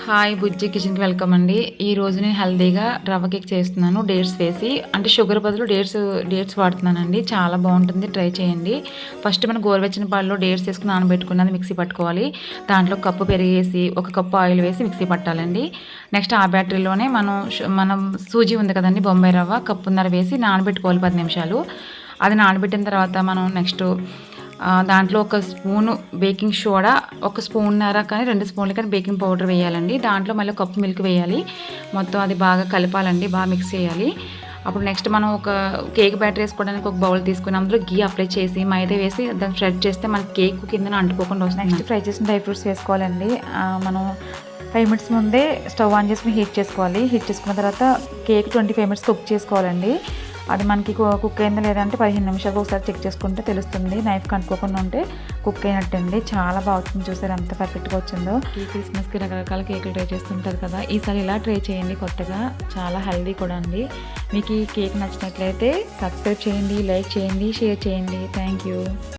Hi బుజ్జి కిచెన్‌కి welcome అండి. ఈరోజు నేను హెల్తీగా రవ్వ కేక్ చేస్తున్నాను. డేట్స్ వేసి అంటే షుగర్ బదులు డేట్స్ వాడుతున్నానండి. చాలా బావుంటుంది. ట్రై చేయండి. ఫస్ట్ మనం గోరువెచ్చని పాలలో డేట్స్ తీసుకొని నానబెట్టుకున్నది మిక్సీ పట్టుకోవాలి. దాంట్లో కప్పు పెరుగేసి, ఒక కప్పు ఆయిల్ వేసి మిక్సీ పట్టాలండి. నెక్స్ట్ ఆ బ్యాటరీలోనే మనం సూజీ ఉంది కదండీ! బొంబాయి రవ్వ కప్పున్నర వేసి నానబెట్టుకోవాలి 10 నిమిషాలు. అది నానబెట్టిన తర్వాత మనం నెక్స్ట్ దాంట్లో ఒక స్పూను బేకింగ్ సోడా, ఒక స్పూన్నర కానీ 2 స్పూన్లు కానీ బేకింగ్ పౌడర్ వేయాలండి. దాంట్లో మళ్ళీ కప్పు మిల్క్ వేయాలి. మొత్తం అది బాగా కలపాలండి. బాగా మిక్స్ చేయాలి. అప్పుడు నెక్స్ట్ మనం ఒక కేక్ బ్యాటర్ వేసుకోవడానికి ఒక బౌల్ తీసుకొని అందులో గీ అప్లై చేసి మైదా వేసి దాన్ని స్ప్రెడ్ చేస్తే మనకి కేక్ కిందన అంటుకోకుండా వస్తుంది. నెక్స్ట్ ఫ్రై చేసిన డ్రై ఫ్రూట్స్ వేసుకోవాలండి. మనం 5 మినిట్స్ ముందే స్టవ్ ఆన్ చేసుకుని హీట్ చేసుకోవాలి. హీట్ చేసుకున్న తర్వాత కేక్ 25 మినిట్స్ కుక్ చేసుకోవాలండి. అది మనకి కుక్ అయిందా లేదంటే 15 నిమిషాలకు ఒకసారి చెక్ చేసుకుంటే తెలుస్తుంది. నైఫ్కి అంటుకోకుండా ఉంటే కుక్ అయినట్టండి. చాలా బాగా వచ్చింది. చూసారు ఎంత పర్ఫెక్ట్గా వచ్చిందో. ఈ క్రిస్మస్కి రకరకాల కేకులు ట్రై చేస్తుంటారు కదా, ఈసారి ఇలా ట్రై చేయండి కొత్తగా. చాలా హెల్దీ కూడా అండి. మీకు ఈ కేక్ నచ్చినట్లయితే సబ్స్క్రైబ్ చేయండి, లైక్ చేయండి, షేర్ చేయండి. Thank you.